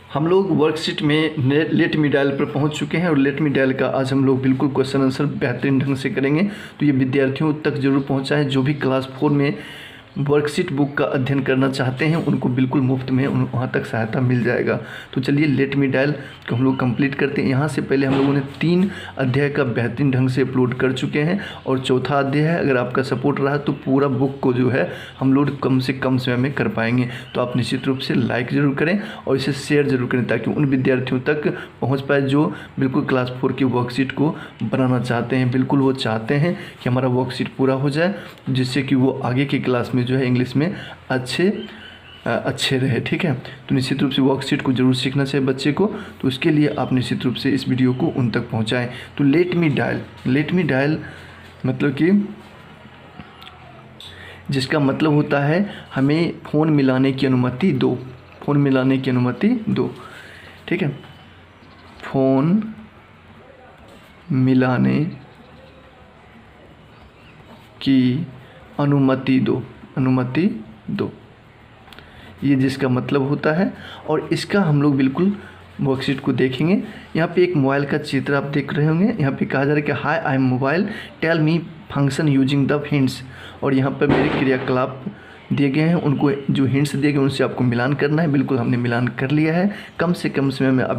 हम लोग वर्कशीट में लेट मी डायल पर पहुंच चुके हैं और लेट मी डायल का आज हम लोग बिल्कुल क्वेश्चन आंसर बेहतरीन ढंग से करेंगे। तो ये विद्यार्थियों तक जरूर पहुंचाएं जो भी क्लास 4 में वर्कशीट बुक का अध्ययन करना चाहते हैं, उनको बिल्कुल मुफ्त में वहाँ तक सहायता मिल जाएगा। तो चलिए लेट मी डायल को हम लोग कंप्लीट करते हैं। यहाँ से पहले हम लोगों ने 3 अध्याय का बेहतरीन ढंग से अपलोड कर चुके हैं और चौथा अध्याय है। अगर आपका सपोर्ट रहा तो पूरा बुक को जो है हम लोग कम से कम समय में कर पाएंगे। तो आप निश्चित रूप से लाइक ज़रूर करें और इसे शेयर ज़रूर करें ताकि उन विद्यार्थियों तक पहुँच पाए जो बिल्कुल क्लास 4 की वर्कशीट को बनाना चाहते हैं। बिल्कुल वो चाहते हैं कि हमारा वर्कशीट पूरा हो जाए जिससे कि वो आगे की क्लास में जो है इंग्लिश में अच्छे रहे। ठीक है, तो निश्चित रूप से वर्कशीट को जरूर सीखना चाहिए बच्चे को। तो उसके लिए आप निश्चित रूप से इस वीडियो को उन तक पहुंचाएं। तो लेट मी डायल मतलब कि जिसका मतलब होता है हमें फ़ोन मिलाने की अनुमति दो, फ़ोन मिलाने की अनुमति दो। ठीक है, फ़ोन मिलाने की अनुमति दो, ये जिसका मतलब होता है। और इसका हम लोग बिल्कुल वर्कशीट को देखेंगे। यहाँ पे एक मोबाइल का चित्र आप देख रहे होंगे। यहाँ पे कहा जा रहा है कि hi I am mobile tell me function using the hints. और यहाँ पर मेरे क्रियाकलाप दिए गए हैं, उनको जो हिंट्स दिए गए उनसे आपको मिलान करना है। बिल्कुल हमने मिलान कर लिया है। कम से कम समय में आप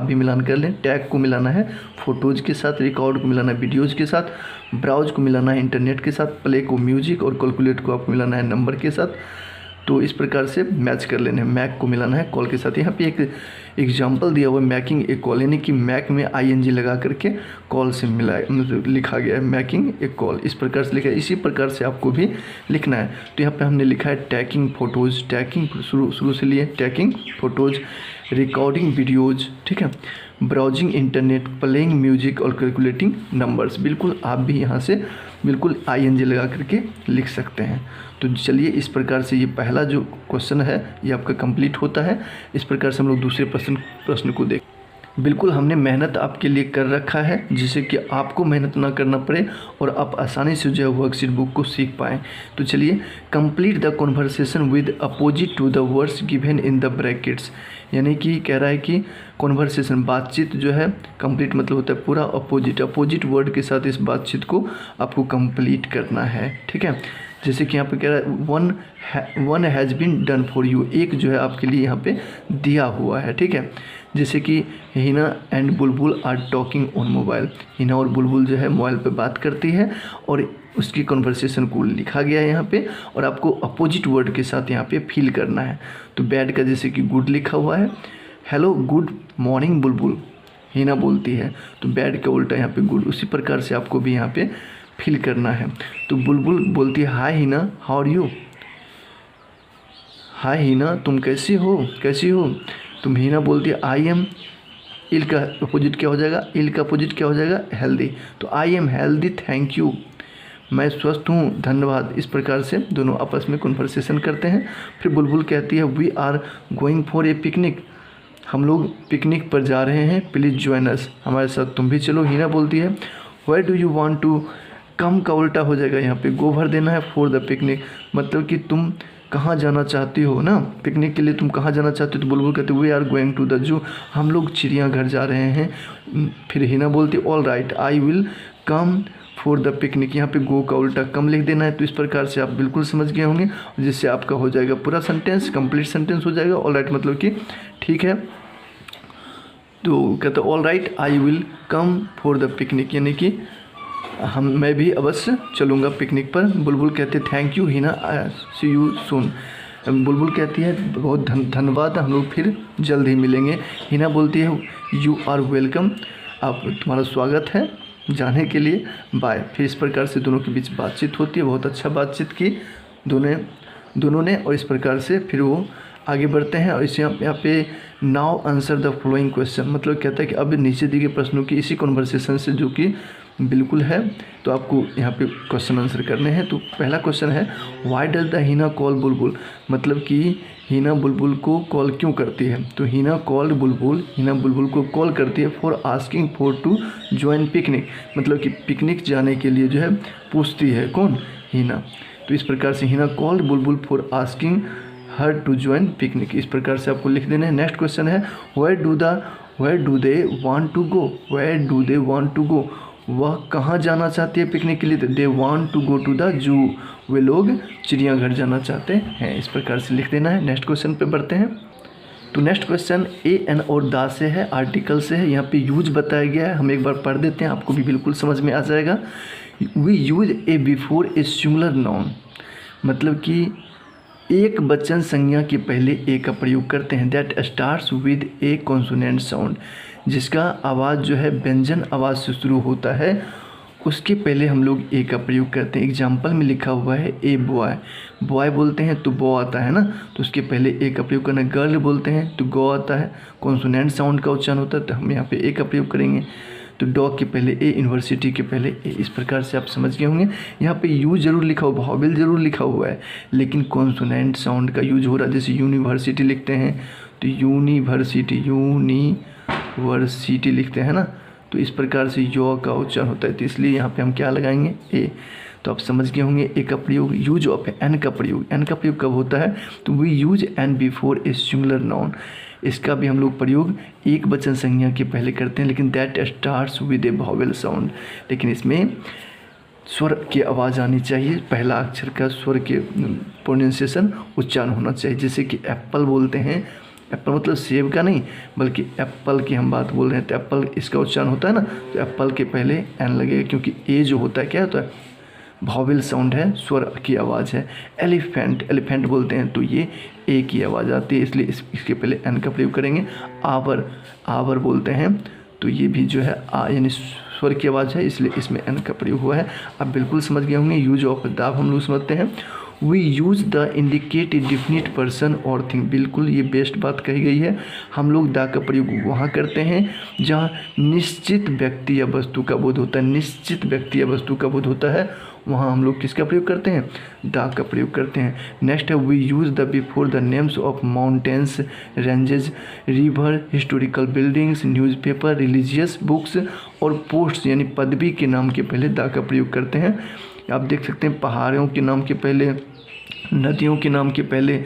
भी मिलान कर लें। टैग को मिलाना है फ़ोटोज़ के साथ, रिकॉर्ड को मिलाना है वीडियोज़ के साथ, ब्राउज को मिलाना है इंटरनेट के साथ, प्ले को म्यूजिक और कैलकुलेट को आपको मिलाना है नंबर के साथ। तो इस प्रकार से मैच कर लेने हैं। मैक को मिलाना है कॉल के साथ। यहाँ पे एक एग्जांपल दिया हुआ है मैकिंग ए कॉल, यानी कि मैक में ING लगा करके कॉल से लिखा गया है मैकिंग ए कॉल। इस प्रकार से लिखा है, इसी प्रकार से आपको भी लिखना है। तो यहाँ पे हमने लिखा है टैगिंग फ़ोटोज़, टैगिंग शुरू से लिए टैगिंग फ़ोटोज़, रिकॉर्डिंग वीडियोज़, ठीक है, ब्राउजिंग इंटरनेट, प्लेइंग म्यूजिक और कैलकुलेटिंग नंबर्स। बिल्कुल आप भी यहाँ से बिल्कुल ING लगा करके लिख सकते हैं। तो चलिए इस प्रकार से ये पहला जो क्वेश्चन है ये आपका कंप्लीट होता है। इस प्रकार से हम लोग दूसरे प्रश्न को देख। बिल्कुल हमने मेहनत आपके लिए कर रखा है जिससे कि आपको मेहनत ना करना पड़े और आप आसानी से जो है वर्कशीट बुक को सीख पाएँ। तो चलिए complete the conversation with opposite to the words given in the brackets, यानी कि कह रहा है कि कॉन्वर्सेशन बातचीत जो है कंप्लीट मतलब होता है पूरा, अपोजिट वर्ड के साथ इस बातचीत को आपको कंप्लीट करना है। ठीक है, जैसे कि यहाँ पे कह रहा है one has been done for you, एक जो है आपके लिए यहाँ पे दिया हुआ है। ठीक है, जैसे कि Hina and Bulbul are talking on mobile, Hina और बुलबुल जो है मोबाइल पे बात करती है और उसकी कॉन्वर्सेशन को लिखा गया है यहाँ पे और आपको अपोजिट वर्ड के साथ यहाँ पे फिल करना है। तो बैड का जैसे कि गुड लिखा हुआ है, हेलो गुड मॉर्निंग बुलबुल हिना बोलती है, तो बैड का उल्टा यहाँ पे गुड। उसी प्रकार से आपको भी यहाँ पे फिल करना है। तो बुलबुल बोलती है हाय हिना हाउ आर यू, हाय हिना तुम कैसी हो। तुम हिना बोलती है आई एम, इल का अपोजिट क्या हो जाएगा, हेल्दी। तो I am healthy thank you, मैं स्वस्थ हूँ धन्यवाद। इस प्रकार से दोनों आपस में कन्वर्सेशन करते हैं। फिर बुलबुल कहती है we are going for a picnic, हम लोग पिकनिक पर जा रहे हैं, प्लीज़ ज्वाइन अस, हमारे साथ तुम भी चलो। हिना बोलती है where do you want to come का उल्टा हो जाएगा यहाँ पे गो भर देना है फॉर द पिकनिक, मतलब कि तुम कहाँ जाना चाहती हो ना, पिकनिक के लिए तुम कहाँ जाना चाहती हो। तो बुलबुल कहते we are going to the zoo, हम लोग चिड़ियाघर जा रहे हैं। फिर हिना बोलती all right I will come for the picnic, यहाँ पे गो का उल्टा कम लिख देना है। तो इस प्रकार से आप बिल्कुल समझ गए होंगे जिससे आपका हो जाएगा पूरा सेंटेंस, कंप्लीट सेंटेंस हो जाएगा। ऑल राइट मतलब कि ठीक है। तो कहते all right I will come for the picnic, यानी कि मैं भी अवश्य चलूँगा पिकनिक पर। बुलबुल कहते thank you Hina see you soon, Bulbul कहती है बहुत धन्यवाद, हम लोग फिर जल्द ही मिलेंगे। हिना बोलती है यू आर वेलकम, आप तुम्हारा स्वागत है जाने के लिए, बाय। फिर इस प्रकार से दोनों के बीच बातचीत होती है। बहुत अच्छा बातचीत की दोनों ने और इस प्रकार से फिर वो आगे बढ़ते हैं। और इस यहाँ पे now answer the following question, मतलब कहता है कि अब नीचे दिए गए प्रश्नों की इसी कॉन्वर्सेशन से जो कि बिल्कुल है तो आपको यहाँ पे क्वेश्चन आंसर करने हैं। तो पहला क्वेश्चन है why does the Hina call बुलबुल, मतलब कि हिना बुलबुल को कॉल क्यों करती है। तो हिना बुलबुल को कॉल करती है for asking for to join picnic, मतलब कि पिकनिक जाने के लिए जो है पूछती है कौन, हिना। तो इस प्रकार से Hina called Bulbul for asking her to join picnic. इस प्रकार से आपको लिख देना है। नेक्स्ट क्वेश्चन है where do they want to go, where do they want to go, वह कहाँ जाना चाहती है पिकनिक के लिए? तो they want to go to the zoo, वे लोग चिड़ियाघर जाना चाहते हैं। इस प्रकार से लिख देना है। नेक्स्ट क्वेश्चन पे बढ़ते हैं। तो नेक्स्ट क्वेश्चन ए एन और दा से है, आर्टिकल से है। यहाँ पे यूज बताया गया है, हम एक बार पढ़ देते हैं, आपको भी बिल्कुल समझ में आ जाएगा। We use a before a singular noun, मतलब कि एक वचन संज्ञा के पहले ए का प्रयोग करते हैं। That starts with A consonant sound, जिसका आवाज़ जो है व्यंजन आवाज़ से शुरू होता है, उसके पहले हम लोग ए का प्रयोग करते हैं। एग्जाम्पल में लिखा हुआ है ए बॉय, बॉय बोलते हैं तो बॉ आता है ना, तो उसके पहले ए का प्रयोग करना। गर्ल बोलते हैं तो गो आता है, कॉन्सोनेंट साउंड का उच्चारण होता है, तो हम यहाँ पे ए का प्रयोग करेंगे। तो डॉग के पहले ए, यूनिवर्सिटी के पहले ए। इस प्रकार से आप समझ गए होंगे। यहाँ पे यू जरूर लिखा हुआ, वॉवेल जरूर लिखा हुआ है, लेकिन कॉन्सोनेंट साउंड का यूज हो रहा है। जैसे यूनिवर्सिटी लिखते हैं तो यूनिवर्सिटी, यूनिवर्सिटी लिखते हैं ना, तो इस प्रकार से यो का उच्चारण होता है, तो इसलिए यहाँ पे हम क्या लगाएंगे ए। तो आप समझ गए होंगे ए का प्रयोग। यूज ऑफ एन का प्रयोग, एन का प्रयोग कब होता है? तो we use an before a singular noun, इसका भी हम लोग प्रयोग एक वचन संज्ञा के पहले करते हैं, लेकिन that starts with A vowel sound, लेकिन इसमें स्वर की आवाज़ आनी चाहिए, पहला अक्षर का स्वर के प्रोनाउंसिएशन उच्चारण होना चाहिए। जैसे कि एप्पल बोलते हैं, एप्पल मतलब सेब का नहीं, बल्कि एप्पल की हम बात बोल रहे हैं, तो एप्पल इसका उच्चारण होता है ना, तो एप्पल के पहले एन लगेगा, क्योंकि ए जो होता है क्या होता है? वॉवेल साउंड है, स्वर की आवाज़ है। एलिफेंट, एलिफेंट बोलते हैं तो ये ए की आवाज़ आती है, इसलिए इसके पहले एन का प्रयोग करेंगे। आवर, आवर बोलते हैं तो ये भी जो है आ यानी स्वर की आवाज़ है, इसलिए इसमें एन का प्रयोग हुआ है। आप बिल्कुल समझ गए होंगे। यूज ऑफ द हम लोग समझते हैं। We use the indicate a definite person और थिंग, बिल्कुल ये बेस्ट बात कही गई है। हम लोग द का प्रयोग वहाँ करते हैं जहाँ निश्चित व्यक्ति या वस्तु का बोध होता है, निश्चित व्यक्ति या वस्तु का बोध होता है, वहाँ हम लोग किसका प्रयोग करते हैं? द का प्रयोग करते हैं। नेक्स्ट है we use the before the names of mountains, ranges, river, historical buildings, newspaper, religious books और पोस्ट्स, यानी पदवी के नाम के पहले द का प्रयोग करते हैं। आप देख सकते हैं पहाड़ों के नाम के पहले, नदियों के नाम के पहले,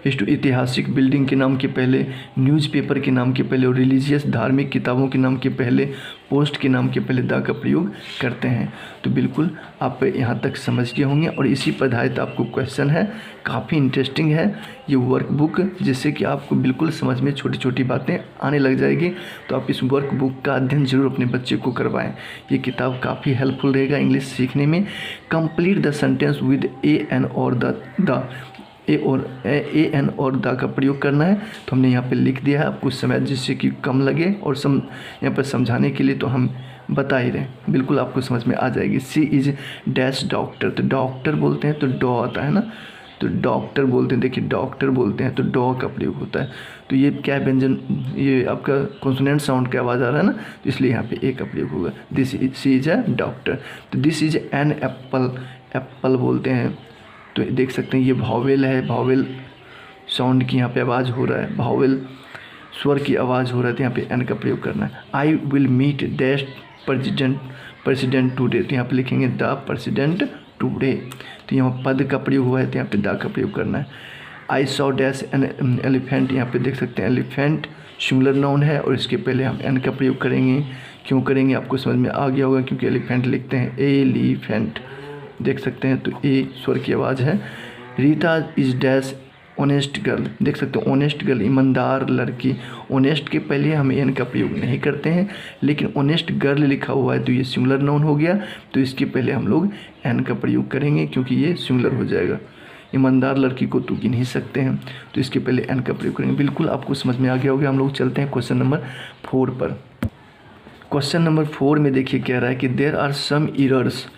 ऐतिहासिक बिल्डिंग के नाम के पहले, न्यूज़पेपर के नाम के पहले और रिलीजियस धार्मिक किताबों के नाम के पहले, पोस्ट के नाम के पहले द का प्रयोग करते हैं। तो बिल्कुल आप यहाँ तक समझ गए होंगे। और इसी पर आधारित आपको क्वेश्चन है, काफ़ी इंटरेस्टिंग है ये वर्कबुक, जिससे कि आपको बिल्कुल समझ में छोटी छोटी बातें आने लग जाएगी। तो आप इस वर्कबुक का अध्ययन जरूर अपने बच्चे को करवाएं। ये किताब काफ़ी हेल्पफुल रहेगा इंग्लिश सीखने में। Complete the sentence with a an और द ए एन और द का प्रयोग करना है, तो हमने यहाँ पे लिख दिया है। आप कुछ समय जिससे कि कम लगे और यहाँ पर समझाने के लिए तो हम बता ही रहे, बिल्कुल आपको समझ में आ जाएगी। सी इज डैश डॉक्टर, तो डॉक्टर बोलते हैं तो डॉ आता है ना, तो डॉक्टर बोलते हैं, देखिए डॉक्टर बोलते हैं तो डॉ का प्रयोग होता है। तो ये क्या व्यंजन, ये आपका कॉन्सोनेंट साउंड का आवाज़ आ रहा है ना, तो इसलिए यहाँ पे ए का प्रयोग होगा। This is, she is a doctor, तो this is an apple, apple बोलते हैं तो देख सकते हैं ये वॉवेल है, वॉवेल साउंड की यहाँ पे आवाज़ हो रहा है, वॉवेल स्वर की आवाज़ हो रहा है, तो यहाँ पे एन का प्रयोग करना है। I will meet dash president today, तो यहाँ पे लिखेंगे द प्रेसिडेंट टुडे, तो यहाँ पद का प्रयोग हुआ है तो यहाँ पे द का प्रयोग करना है। I saw dash an elephant, यहाँ पे देख सकते हैं एलिफेंट सिंगुलर नाउन है और इसके पहले हम एन का प्रयोग करेंगे। क्यों करेंगे आपको समझ में आ गया होगा, क्योंकि एलिफेंट लिखते हैं एलिफेंट, देख सकते हैं तो ए स्वर की आवाज़ है। Rita is dash honest girl, देख सकते हो ऑनेस्ट गर्ल ईमानदार लड़की, ऑनेस्ट के पहले हम एन का प्रयोग नहीं करते हैं, लेकिन ऑनेस्ट गर्ल लिखा हुआ है तो ये सिंगुलर नाउन हो गया, तो इसके पहले हम लोग एन का प्रयोग करेंगे क्योंकि ये सिंगुलर हो जाएगा। ईमानदार लड़की को तो गिन ही सकते हैं, तो इसके पहले एन का प्रयोग करेंगे। बिल्कुल आपको समझ में आ गया होगा। हम लोग चलते हैं क्वेश्चन नंबर 4 पर। क्वेश्चन नंबर 4 में देखिए कह रहा है कि there are some errors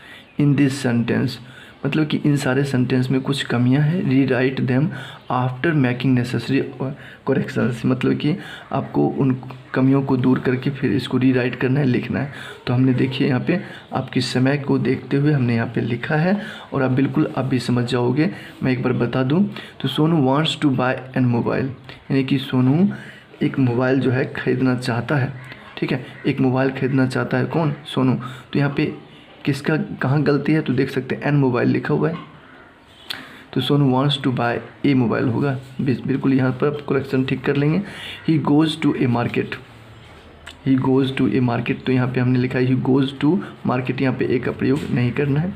in this sentence, मतलब कि इन सारे सेंटेंस में कुछ कमियां हैं। Rewrite them after making necessary corrections, मतलब कि आपको उन कमियों को दूर करके फिर इसको रीराइट करना है, लिखना है। तो हमने देखिए यहाँ पे आपके समय को देखते हुए हमने यहाँ पे लिखा है और आप बिल्कुल आप भी समझ जाओगे। मैं एक बार बता दूँ तो Sonu wants to buy an mobile, यानी कि सोनू एक मोबाइल जो है ख़रीदना चाहता है, ठीक है, एक मोबाइल ख़रीदना चाहता है कौन? सोनू। तो यहाँ पे किसका कहाँ गलती है तो देख सकते हैं एन मोबाइल लिखा हुआ है, तो Sonu wants to buy a mobile होगा। बिल्कुल यहाँ पर करेक्शन ठीक कर लेंगे। He goes to a market, he goes to a market, तो यहाँ पे हमने लिखा है ही गोज़ टू मार्केट, यहाँ पे ए का प्रयोग नहीं करना है।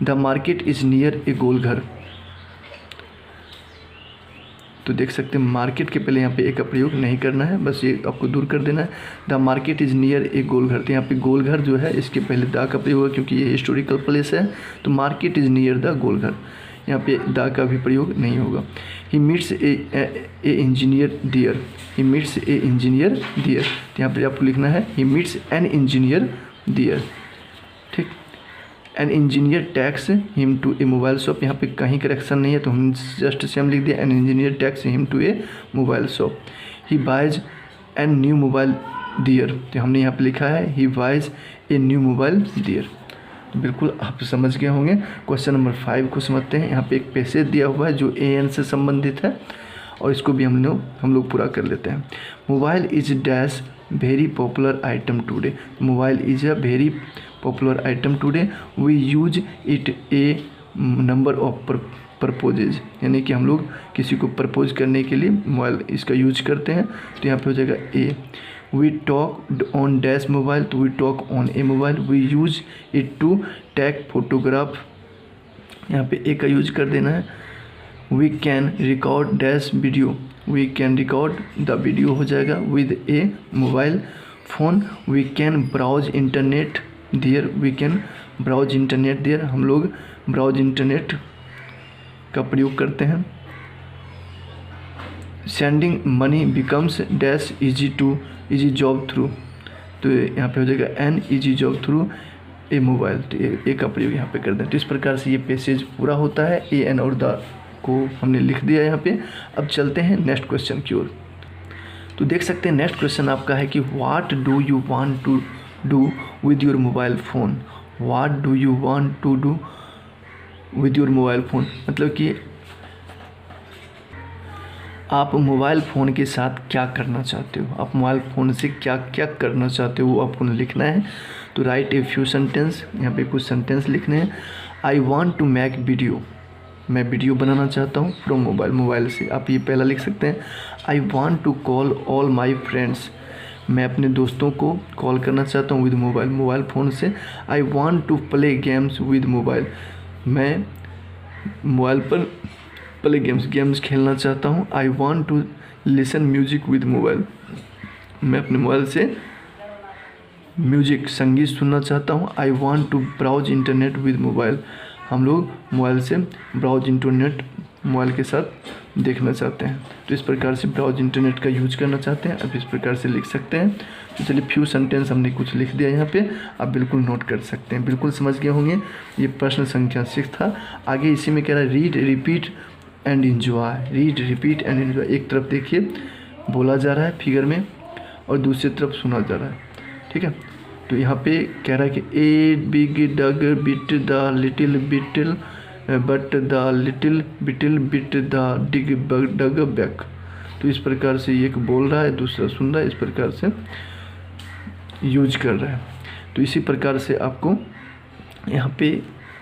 द मार्केट इज़ नियर ए गोलघर, तो देख सकते हैं मार्केट के पहले यहाँ पे ए का प्रयोग नहीं करना है, बस ये आपको दूर कर देना है। द मार्केट इज़ नियर ए गोलघर, तो यहाँ पे गोलघर जो है इसके पहले द का प्रयोग होगा क्योंकि ये हिस्टोरिकल प्लेस है। तो market is near the Golghar, यहाँ पे द का भी प्रयोग नहीं होगा। He meets a engineer there, he meets a engineer there, तो यहाँ पे आपको लिखना है he meets an engineer there. ठीक, an engineer takes him to a mobile shop, यहाँ पे कहीं करेक्शन नहीं है तो हम जस्ट से हम लिख दिया an engineer takes him to a mobile shop. He buys an new mobile there, तो हमने यहाँ पे लिखा है he buys a new mobile there. तो बिल्कुल आप समझ गए होंगे। क्वेश्चन नंबर 5 को समझते हैं। यहाँ पे एक पैसेज दिया हुआ है जो ए एन से संबंधित है और इसको भी हम लोग पूरा कर लेते हैं। Mobile is dash very popular item today, mobile is a very popular item today, we use it a number of purposes, यानी कि हम लोग किसी को प्रपोज करने के लिए मोबाइल इसका यूज करते हैं। तो यहाँ पे हो जाएगा a. We talk on dash mobile, तो we talk on a mobile, we use it to take photograph, यहाँ पे ए का यूज कर देना है। We can record dash video, we can record the video हो जाएगा with a mobile phone. We can browse internet there, we can browse internet there, हम लोग ब्राउज इंटरनेट का प्रयोग करते हैं। Sending money becomes dash easy job through, तो यहाँ पे हो जाएगा an easy job through a mobile, तो ए का प्रयोग यहाँ पे कर दें। तो इस प्रकार से ये पैसेज पूरा होता है। ए एन और द को हमने लिख दिया यहाँ पे। अब चलते हैं नेक्स्ट क्वेश्चन की ओर। तो देख सकते हैं नेक्स्ट क्वेश्चन आपका है कि what do you want to do with your mobile phone, what do you want to do with your mobile phone, मतलब कि आप मोबाइल फ़ोन के साथ क्या करना चाहते हो, आप मोबाइल फ़ोन से क्या क्या करना चाहते हो वो आपको लिखना है। तो राइट ए फ्यू सेंटेंस, यहाँ पे कुछ सेंटेंस लिखने हैं। I want to make video, मैं वीडियो बनाना चाहता हूँ फ्रॉम मोबाइल, मोबाइल से आप ये पहला लिख सकते हैं। I want to call all my friends, मैं अपने दोस्तों को कॉल करना चाहता हूँ विद मोबाइल, मोबाइल फ़ोन से। I want to play games with mobile, मैं मोबाइल पर प्ले गेम्स खेलना चाहता हूँ। I want to listen music with mobile, मैं अपने मोबाइल से म्यूजिक संगीत सुनना चाहता हूँ। I want to browse internet with mobile, हम लोग मोबाइल से ब्राउज इंटरनेट मोबाइल के साथ देखना चाहते हैं। तो इस प्रकार से ब्राउज इंटरनेट का यूज करना चाहते हैं, अब इस प्रकार से लिख सकते हैं। तो चलिए फ्यू सेंटेंस हमने कुछ लिख दिया यहाँ पे, आप बिल्कुल नोट कर सकते हैं। बिल्कुल समझ गए होंगे। ये प्रश्न संख्या 6 था। आगे इसी में कह रहा है read repeat and enjoy, read repeat and enjoy. एक तरफ देखिए बोला जा रहा है फिगर में और दूसरी तरफ सुना जा रहा है, ठीक है। तो यहाँ पे कह रहा है कि a big bug bit the little beetle but the little beetle bit the big bug back. तो इस प्रकार से एक बोल रहा है दूसरा सुन रहा है, इस प्रकार से यूज कर रहा है। तो इसी प्रकार से आपको यहाँ पे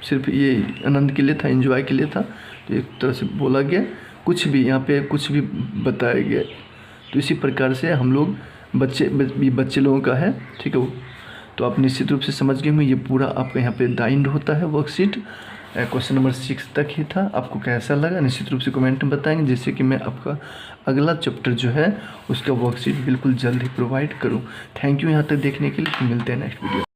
सिर्फ ये आनंद के लिए था, एंजॉय के लिए था, तो एक तरह से बोला गया, कुछ भी यहाँ पे कुछ भी बताया गया। तो इसी प्रकार से हम लोग बच्चे लोगों का है, ठीक है। तो आप निश्चित रूप से समझ गए होंगे। ये पूरा आपका यहाँ पे दाइंड होता है वर्कशीट। क्वेश्चन नंबर 6 तक ही था। आपको कैसा लगा निश्चित रूप से कमेंट में बताएंगे, जिससे कि मैं आपका अगला चैप्टर जो है उसका वर्कशीट बिल्कुल जल्द ही प्रोवाइड करूँ। थैंक यू यहाँ तक देखने के लिए। मिलते हैं नेक्स्ट वीडियो।